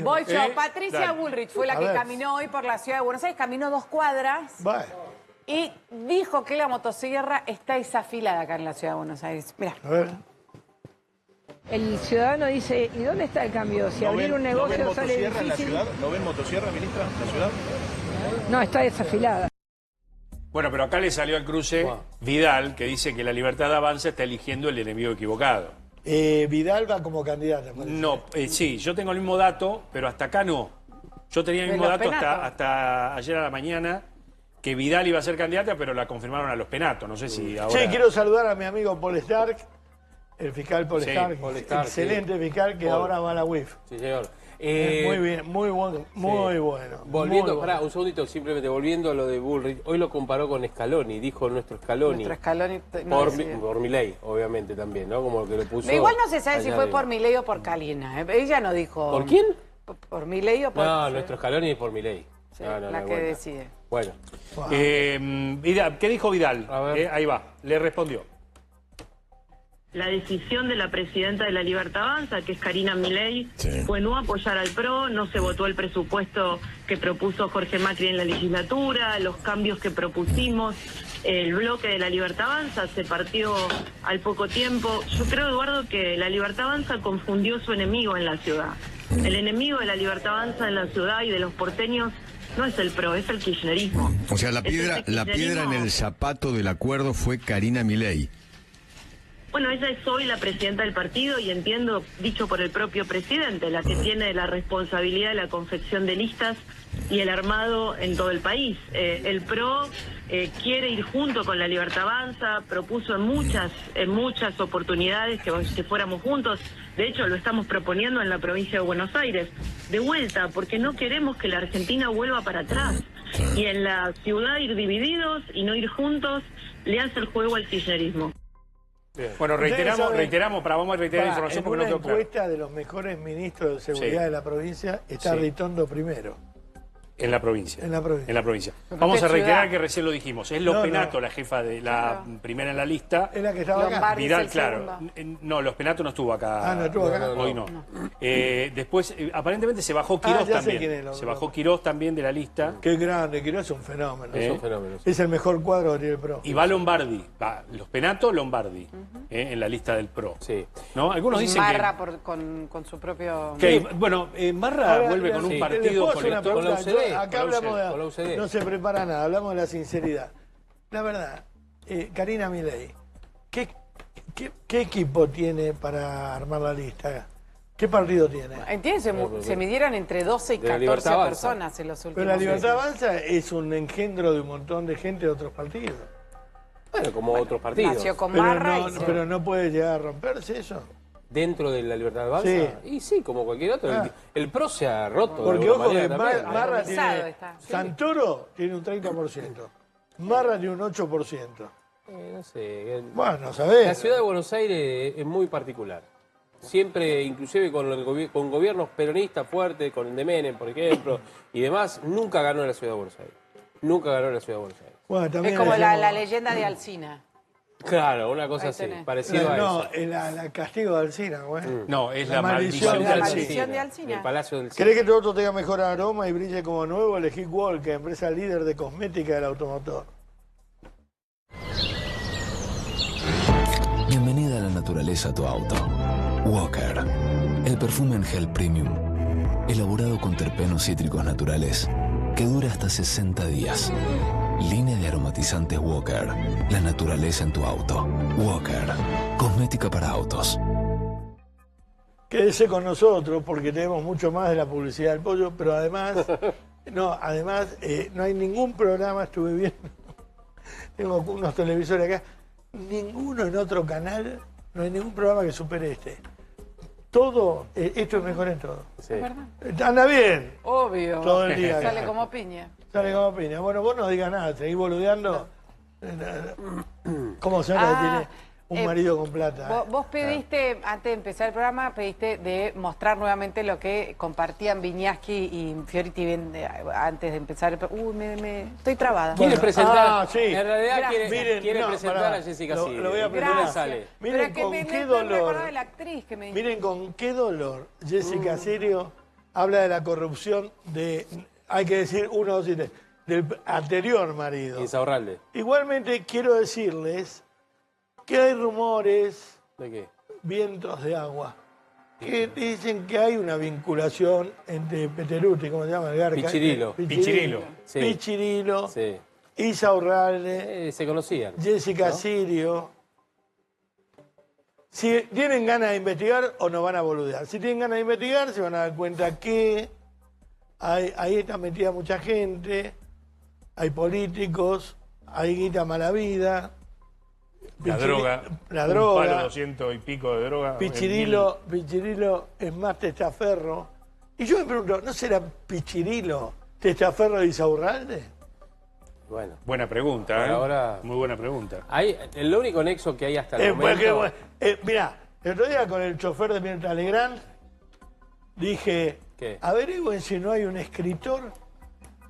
Voy yo. Patricia Bullrich fue la que caminó hoy por la ciudad de Buenos Aires. Caminó 2 cuadras. Y dijo que la motosierra está desafilada acá en la ciudad de Buenos Aires. Mirá. A ver. El ciudadano dice, ¿y dónde está el cambio? Si abrir un negocio sale difícil... En la ciudad? ¿No ven motosierra, ministra, en la ciudad? No, está desafilada. Bueno, pero acá le salió al cruce Vidal, que dice que la Libertad Avanza está eligiendo el enemigo equivocado. Vidal va como candidata. No, sí, yo tengo el mismo dato, pero hasta acá no. Yo tenía el mismo dato hasta ayer a la mañana, que Vidal iba a ser candidata, pero la confirmaron a los Penatos. No sé si ahora... Sí, quiero saludar a mi amigo Paul Stark, el fiscal Paul Stark, excelente fiscal que ahora va a la UIF. Sí, señor. Muy bien, muy bueno, muy bueno. Volviendo, pará, un segundito, simplemente volviendo a lo de Bullrich, hoy lo comparó con Scaloni, dijo nuestro Scaloni. Nuestro Scaloni por Milei, obviamente también, ¿no? Como que lo puso. Pero igual no se sabe si fue por Milei o por Calina. Ella no dijo. ¿Por quién? ¿Por Milei o por.? No, nuestro Scaloni es por Milei. Sí, la que decide. Bueno. Vidal, ¿qué dijo Vidal? Ahí va, le respondió. La decisión de la presidenta de la Libertad Avanza, que es Karina Milei, fue no apoyar al PRO, no se votó el presupuesto que propuso Jorge Macri en la legislatura, los cambios que propusimos, el bloque de la Libertad Avanza se partió al poco tiempo. Yo creo, Eduardo, que la Libertad Avanza confundió su enemigo en la ciudad. El enemigo de la Libertad Avanza en la ciudad y de los porteños no es el PRO, es el kirchnerismo. O sea, la piedra en el zapato del acuerdo fue Karina Milei. Bueno, ella es hoy la presidenta del partido y entiendo, dicho por el propio presidente, la que tiene la responsabilidad de la confección de listas y el armado en todo el país. El PRO quiere ir junto con la Libertad Avanza, propuso en muchas oportunidades que fuéramos juntos. De hecho, lo estamos proponiendo en la provincia de Buenos Aires. De vuelta, porque no queremos que la Argentina vuelva para atrás. Y en la ciudad ir divididos y no ir juntos le hace el juego al kirchnerismo. Bueno, reiteramos, vamos a reiterar la información porque no quedó claro. En una encuesta de los mejores ministros de seguridad de la provincia está Ritondo primero. En la provincia. En la provincia. En la provincia. Vamos a reiterar que recién lo dijimos. Es Los Penato la jefa de la primera en la lista. Es la que estaba acá. Vidal, claro. No, Los Penato no estuvo acá. No estuvo acá. Hoy no. Después, aparentemente se bajó Quirós también. Se bajó Quirós también de la lista. Qué grande, Quirós es un fenómeno. Es un fenómeno. Es el mejor cuadro que tiene el PRO. Y va Lombardi. Va Los Penato, Lombardi. En la lista del PRO. Sí. ¿No? Algunos dicen Marra con su propio... Bueno, Marra vuelve con un partido colector. Con la UCD. Acá hablamos de... No se prepara nada, hablamos de la sinceridad. La verdad, Karina Milei, ¿qué equipo tiene para armar la lista? ¿Qué partido tiene? Entienden, se midieron entre 12 y 14 personas en los últimos Pero la Libertad Avanza es un engendro de un montón de gente de otros partidos. Bueno, como otros partidos. Nació con Marra pero no puede llegar a romperse eso. ¿Dentro de la Libertad Avanza? Sí. Y sí, como cualquier otro. El PRO se ha roto. Porque ojo que Marra tiene... Santoro tiene un 30%. Marra tiene un 8%. No sé. Bueno, sabés. La ciudad de Buenos Aires es muy particular. Siempre, inclusive con gobiernos peronistas fuertes, con el de Menem, por ejemplo, y demás, nunca ganó la ciudad de Buenos Aires. Nunca ganó la ciudad de Buenos Aires. Bueno, también es como la leyenda de Alsina. Claro, una cosa así, parecido a eso. No, el castigo de Alsina, güey. No, es la maldición de Alsina. El Palacio del Cine. ¿Querés que tu auto tenga mejor aroma y brille como nuevo? Elegí Walker, empresa líder de cosmética del automotor. Bienvenida a la naturaleza a tu auto. Walker, el perfume en gel premium, elaborado con terpenos cítricos naturales, que dura hasta 60 días. Línea de aromatizantes Walker, la naturaleza en tu auto. Walker, cosmética para autos. Quédese con nosotros porque tenemos mucho más de la publicidad del pollo, pero además, no hay ningún programa, estuve viendo, tengo unos televisores acá, ninguno en otro canal, no hay ningún programa que supere este. Todo, esto es mejor en todo. Sí. Anda bien. Obvio. Todo el día. Sale como piña. Sale como piña. Bueno, vos no digas nada, seguís boludeando. ¿Cómo se nota que tiene un marido con plata? Vos pediste, antes de empezar el programa, pediste de mostrar nuevamente lo que compartían Viñaski y Fioriti antes de empezar el programa. Estoy trabada. ¿Quiere presentar? Sí. En realidad quiere no, presentar a Jessica Sirio. Lo voy a presentar. Sale. Miren con qué dolor. La actriz que me Miren con qué dolor Jessica Sirio habla de la corrupción de, hay que decir, 1, 2 y 3, del anterior marido. Insaurralde. Igualmente quiero decirles que hay rumores, ¿De qué? vientos de agua, que dicen que hay una vinculación entre Peteruti, ¿cómo se llama? El garca. Pichirilo. Sí. Pichirilo, Sí. Insaurralde, Se conocían. Jessica ¿no? Sirio. Si tienen ganas de investigar o no van a boludear. Si tienen ganas de investigar, se van a dar cuenta que ahí está metida mucha gente, hay políticos, hay guita mala vida. La droga. La droga. Un palo 200 y pico de droga. Pichirilo es más testaferro. Y yo me pregunto, ¿no será Pichirilo testaferro de Insaurralde? Bueno. Buena pregunta, ¿eh? Ahora... Muy buena pregunta. El único nexo que hay hasta el momento... Mirá, el otro día con el chofer de Mirta Legrand dije, ¿qué? averigüen si no hay un escritor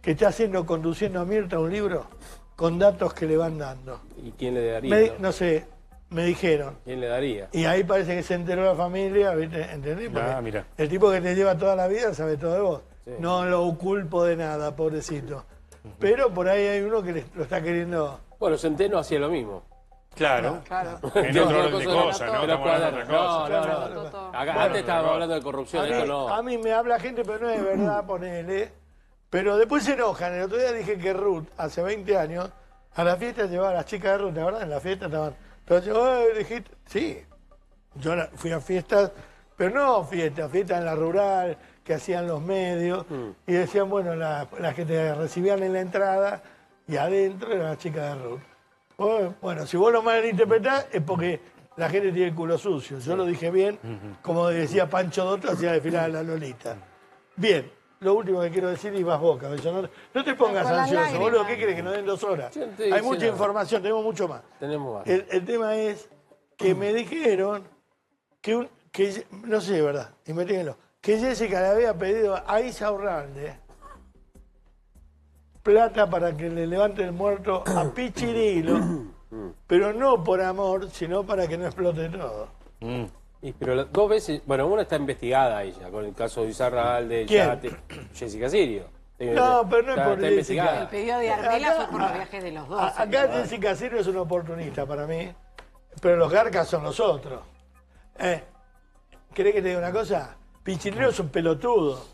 que está conduciendo a Mirta un libro con datos que le van dando. ¿Y quién le daría? No sé, me dijeron. ¿Quién le daría? Y ahí parece que se enteró la familia, ¿viste? ¿Entendés? Porque Mira. el tipo que te lleva toda la vida sabe todo de vos. Sí. No lo culpo de nada, pobrecito. Pero por ahí hay uno que lo está queriendo... Bueno, Centeno hacía lo mismo. Claro. Claro. En otro orden de cosas, ¿no? Estamos hablando de otra cosa. No. Antes estábamos hablando de corrupción, esto no. A mí me habla gente, pero no es de verdad, ponele. Pero después se enojan. El otro día dije que Ruth, hace 20 años, a la fiesta llevaba a las chicas de Ruth, ¿la verdad? En la fiesta estaban... Entonces yo dijiste, sí, yo fui a fiestas, pero no fiestas en la rural, que hacían los medios, y decían, bueno, las que te recibían en la entrada, y adentro eran las chicas de Ruth. Bueno, si vos lo malinterpretás es porque la gente tiene el culo sucio. Yo lo dije bien, como decía Pancho Dotto, hacía desfilar a la Lolita. Bien, lo último que quiero decir, y vas boca, no te pongas ansioso, boludo, ¿qué crees? Que nos den 2 horas. Hay mucha información, tenemos mucho más. Tenemos más. El tema es que me dijeron que no sé de verdad, investiguenlo, que Jessica le había pedido a Insaurralde plata para que le levante el muerto a Pichirilo, pero no por amor, sino para que no explote todo. Pero 2 veces, bueno, una está investigada ella, con el caso de Insaurralde, Jessica Sirio. No, pero no es por Jessica. El pedido de Armela fue por los viajes de los dos. Acá Jessica Sirio es un oportunista para mí, pero los garcas son los otros. ¿Querés que te diga una cosa? Pichirilo es un pelotudo.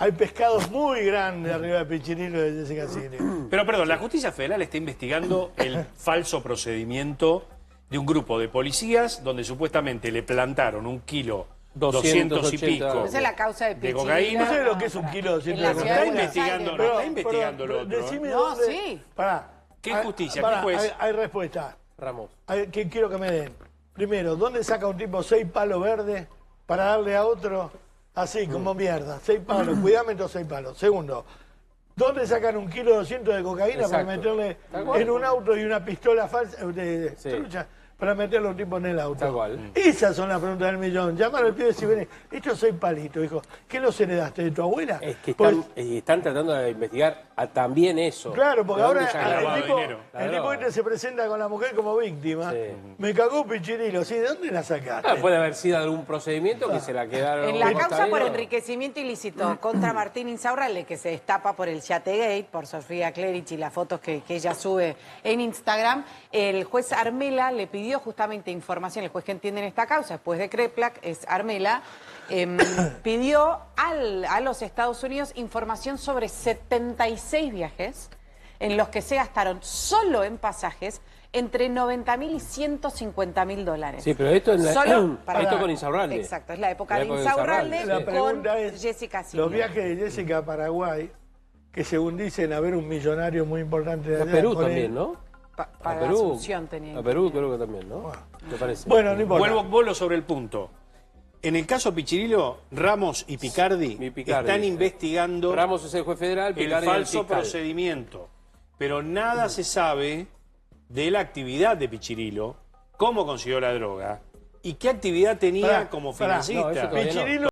Hay pescados muy grandes arriba de Pichirilo y de Jessica Sirio. Pero perdón, la justicia federal está investigando el falso procedimiento de un grupo de policías donde supuestamente le plantaron 1 kilo 200 y pico Esa es la causa de Pichirilo. cocaína. ¿No sabes lo que es 1 kilo 200 de cocaína? Está investigando, no está investigando lo otro. Decime No, dónde... sí. Pará. ¿Qué justicia? ¿Qué juez? Hay respuesta. Ramos. Que quiero que me den. Primero, ¿dónde saca un tipo 6 palos verdes para darle a otro así, como mierda? 6 palos, cuidame estos 6 palos. Segundo, ¿dónde sacan 1 kilo 200 de cocaína para meterle en un auto y una pistola falsa de trucha? Para meterle a un tipo en el auto. Tal cual. Esas son las preguntas del millón. Llamar al pibe y decir, estos 6 palitos, hijo, ¿qué los heredaste de tu abuela? Es que están tratando de investigar también eso. Claro, porque ahora el tipo dinero? se presenta con la mujer como víctima. Sí. Me cagó Pichirilo, ¿sí? ¿De dónde la sacaste? Puede haber sido algún procedimiento que se la quedaron... En la causa por enriquecimiento ilícito contra Martín Insaurralde, que se destapa por el Yategate, por Sofía Clerici y las fotos que ella sube en Instagram, el juez Armela le pidió justamente información, el juez que entiende en esta causa, después de Kreplak, es Armela, pidió a los Estados Unidos información sobre 76 viajes en los que se gastaron solo en pasajes entre 90.000 y 150.000 dólares. Sí, pero esto, esto con Insaurralde. Exacto, es la época de Insaurralde La pregunta es, Jessica Sirio. los viajes de Jessica a Paraguay, que según dicen haber un millonario muy importante de allá. A Perú también, ¿no? Para Perú, Asunción tenía. A Perú creo que también, ¿no? ¿Te parece? Bueno, no importa. Vuelvo sobre el punto. En el caso Pichirilo, Ramos y Picardi están investigando Ramos es el juez federal, Picardi el falso el fiscal. procedimiento. Pero nada se sabe de la actividad de Pichirilo, cómo consiguió la droga y qué actividad tenía como financista. No, eso todavía no. Pichirilo